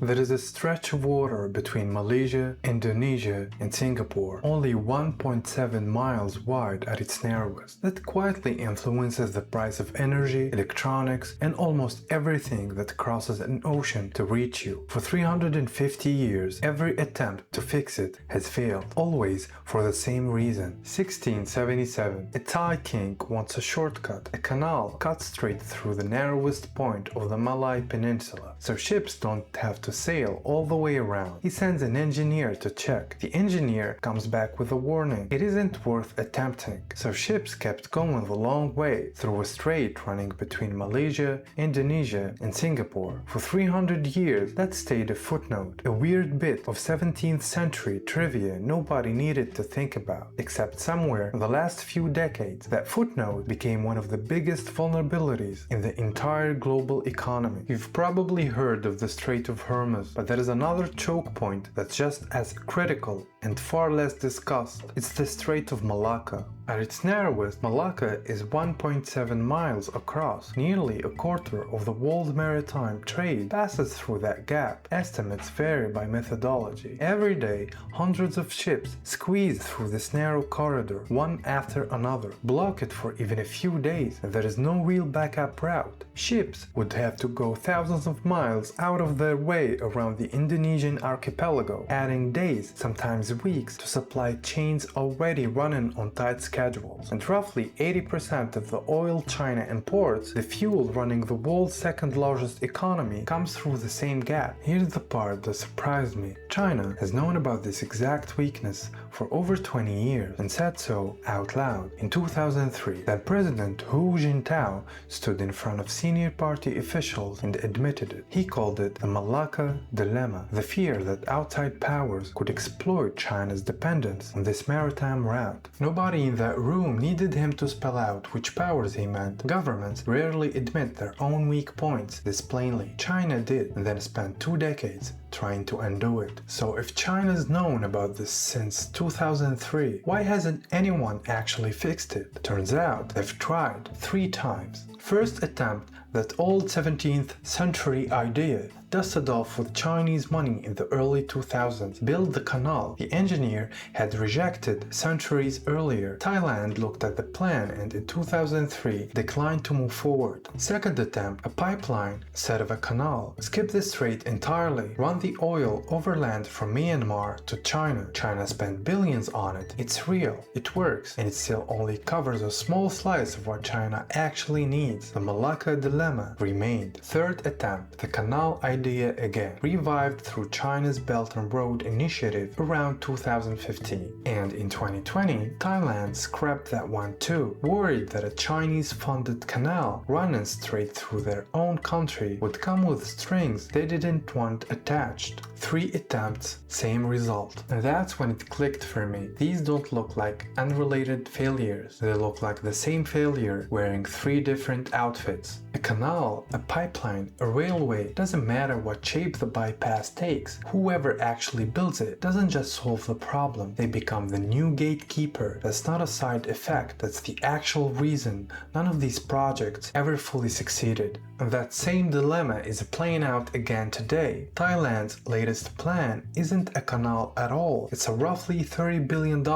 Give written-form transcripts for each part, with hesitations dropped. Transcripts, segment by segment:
There is a stretch of water between Malaysia, Indonesia, and Singapore, only 1.7 miles wide at its narrowest, that quietly influences the price of energy, electronics, and almost everything that crosses an ocean to reach you. For 350 years, every attempt to fix it has failed, always for the same reason. 1677, a Thai king wants a shortcut. A canal cuts straight through the narrowest point of the Malay Peninsula, so ships don't have to sail all the way around. He sends an engineer to check. The engineer comes back with a warning. It isn't worth attempting. So ships kept going the long way through a strait running between Malaysia, Indonesia, and Singapore. For 300 years, that stayed a footnote, a weird bit of 17th century trivia nobody needed to think about, except somewhere in the last few decades, that footnote became one of the biggest vulnerabilities in the entire global economy. You've probably heard of the Strait of Hormuz, but there is another choke point that's just as critical and far less discussed. It's the Strait of Malacca. At its narrowest, Malacca is 1.7 miles across. Nearly a quarter of the world's maritime trade passes through that gap. Estimates vary by methodology. Every day, hundreds of ships squeeze through this narrow corridor, one after another, block it for even a few days, and there is no real backup route. Ships would have to go thousands of miles out of their way around the Indonesian archipelago, adding days, sometimes weeks, to supply chains already running on tight schedules. And roughly 80% of the oil China imports, the fuel running the world's second largest economy, comes through the same gap. Here's the part that surprised me. China has known about this exact weakness for over 20 years and said so out loud. In 2003, then President Hu Jintao stood in front of senior party officials and admitted it. He called it the Malacca Dilemma, the fear that outside powers could exploit China's dependence on this maritime route. Nobody in that room needed him to spell out which powers he meant. Governments rarely admit their own weak points this plainly. China did, and then spent 2 decades trying to undo it. So if China's known about this since 2003, why hasn't anyone actually fixed it? Turns out they've tried 3 times. First attempt, that old 17th century idea, dusted off with Chinese money in the early 2000s, build the canal the engineer had rejected centuries earlier. Thailand looked at the plan and in 2003 declined to move forward. Second attempt, a pipeline instead of a canal. Skip the strait entirely, run the oil overland from Myanmar to China. China spent billions on it. It's real, it works, and it still only covers a small slice of what China actually needs. The Malacca Dilemma remained. Third attempt, the canal idea again, revived through China's Belt and Road Initiative around 2015. And in 2020, Thailand scrapped that one too, worried that a Chinese-funded canal running straight through their own country would come with strings they didn't want attached. 3 attempts, same result. And that's when it clicked for me. These don't look like unrelated failures. They look like the same failure wearing 3 different outfits. A canal, a pipeline, a railway, doesn't matter what shape the bypass takes. Whoever actually builds it doesn't just solve the problem, they become the new gatekeeper. That's not a side effect, that's the actual reason none of these projects ever fully succeeded. And that same dilemma is playing out again today. Thailand's latest plan isn't a canal at all. It's a roughly $30 billion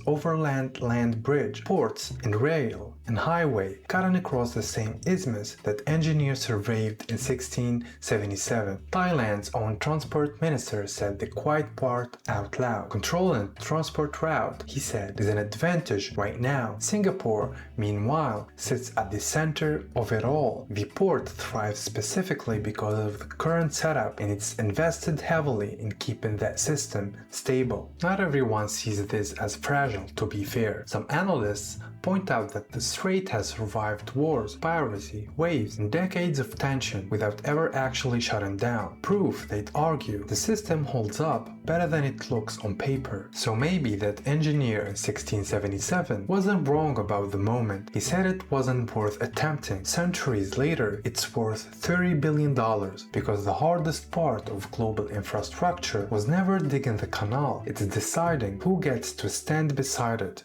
overland land bridge, ports and rail and highway cutting across the same isthmus that engineers surveyed in 1677. Thailand's own transport minister said the quiet part out loud. Controlling the transport route, he said, is an advantage right now. Singapore, meanwhile, sits at the center of it all. The port thrives specifically because of the current setup, and it's invested heavily in keeping that system stable. Not everyone sees this as fragile, to be fair. Some analysts point out that the strait has survived wars, piracy, waves, and decades of tension without ever actually shutting down. Proof, they'd argue, the system holds up better than it looks on paper. So maybe that engineer in 1677 wasn't wrong about the moment. He said it wasn't worth attempting. Centuries later, it's worth $30 billion because the hardest part of global infrastructure was never digging the canal, it's deciding who gets to stand beside it.